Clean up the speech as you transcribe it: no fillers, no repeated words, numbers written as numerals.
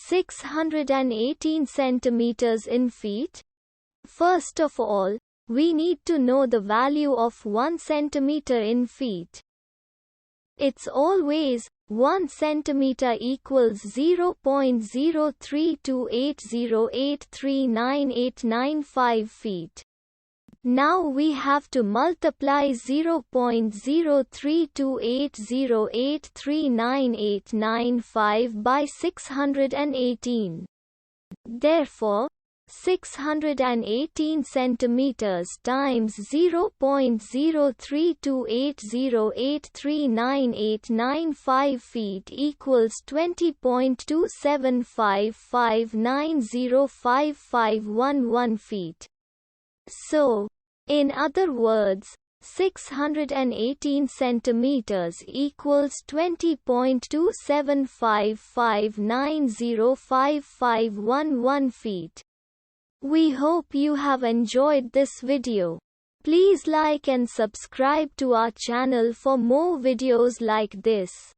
618 centimeters in feet? First of all, we need to know the value of 1 centimeter in feet. It's always 1 centimeter equals 0.03280839895 feet. Now we have to multiply 0.03280839895 by 618. Therefore, 618 centimeters times 0.03280839895 feet equals 20.27559055511 feet. So, in other words, 618 centimeters equals 20.27559055511 feet. We hope you have enjoyed this video. Please like and subscribe to our channel for more videos like this.